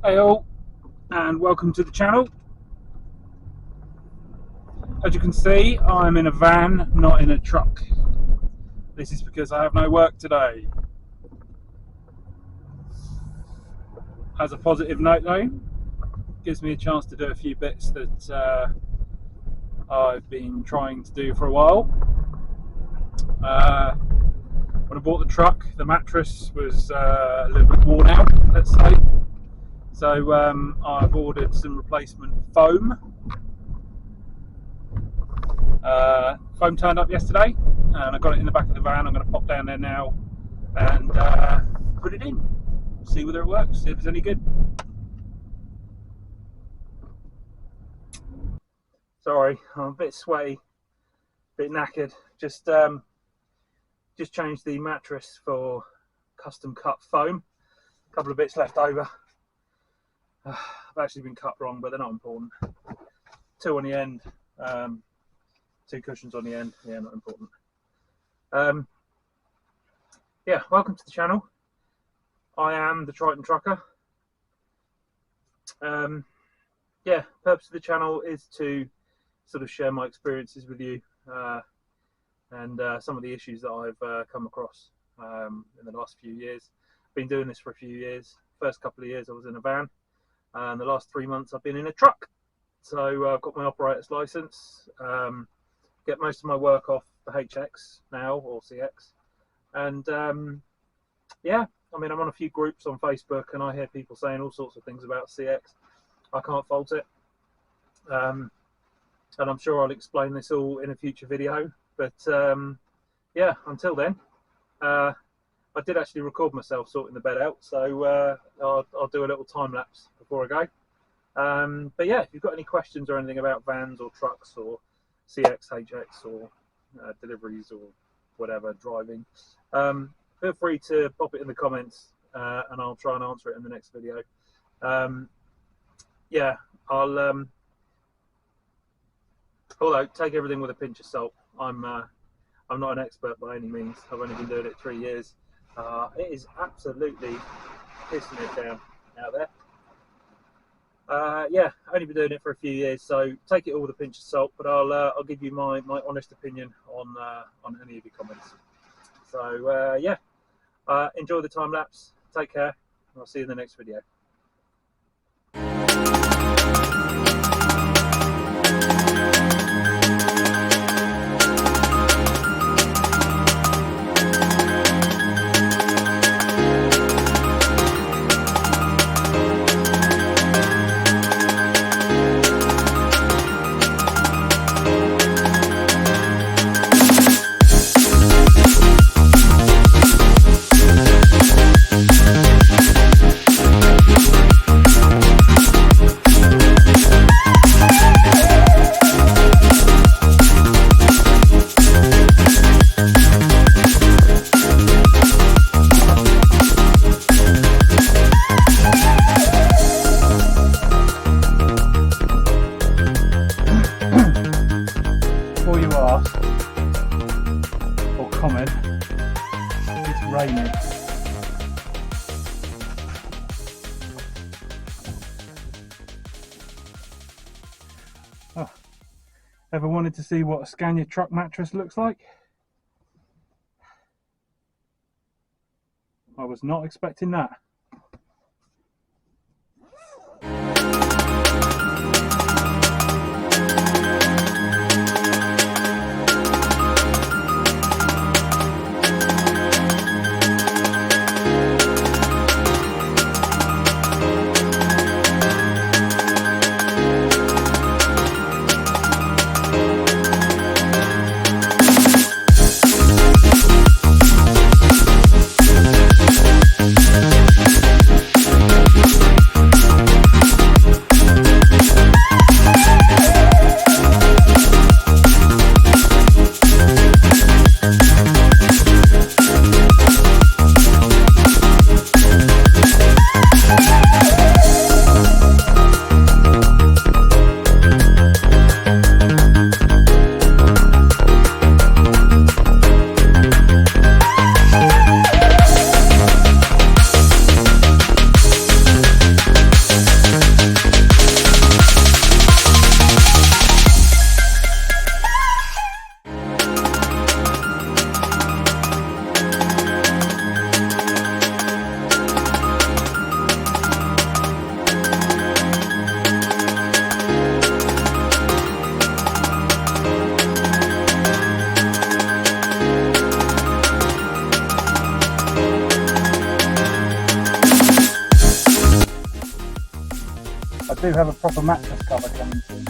Hey all, and welcome to the channel. As you can see, I'm in a van, not in a truck. This is because I have no work today. As a positive note though, gives me a chance to do a few bits that I've been trying to do for a while. When I bought the truck, the mattress was a little bit worn out, let's say. So I've ordered some replacement foam. Foam turned up yesterday and I got it in the back of the van. I'm going to pop down there now and put it in, see whether it works, see if it's any good. Sorry, I'm a bit sweaty, a bit knackered. Just changed the mattress for custom cut foam. A couple of bits left over. I've actually been cut wrong, but they're not important. Two on the end, two cushions on the end. Yeah, not important. Yeah, welcome to the channel. I am the Triton Trucker. Yeah, purpose of the channel is to sort of share my experiences with you and some of the issues that I've come across in the last few years. I've been doing this for a few years. First couple of years I was in a van. And the last 3 months I've been in a truck. So I've got my operator's license, get most of my work off the HX now, or CX. And yeah, I mean, I'm on a few groups on Facebook and I hear people saying all sorts of things about CX. I can't fault it. And I'm sure I'll explain this all in a future video. But yeah, until then, I did actually record myself sorting the bed out, so I'll do a little time lapse before I go. But yeah, if you've got any questions or anything about vans or trucks or CX, HX or deliveries or whatever, driving, feel free to pop it in the comments and I'll try and answer it in the next video. Yeah, I'll although take everything with a pinch of salt. I'm not an expert by any means. I've only been doing it 3 years. It is absolutely pissing it down out there. Yeah, only been doing it for a few years, so take it all with a pinch of salt. But I'll give you my honest opinion on any of your comments. So yeah, enjoy the time lapse. Take care. And I'll see you in the next video. Before you ask or comment, it's raining. Oh, ever wanted to see what a Scania truck mattress looks like? I was not expecting that. I do have a proper mattress cover coming soon.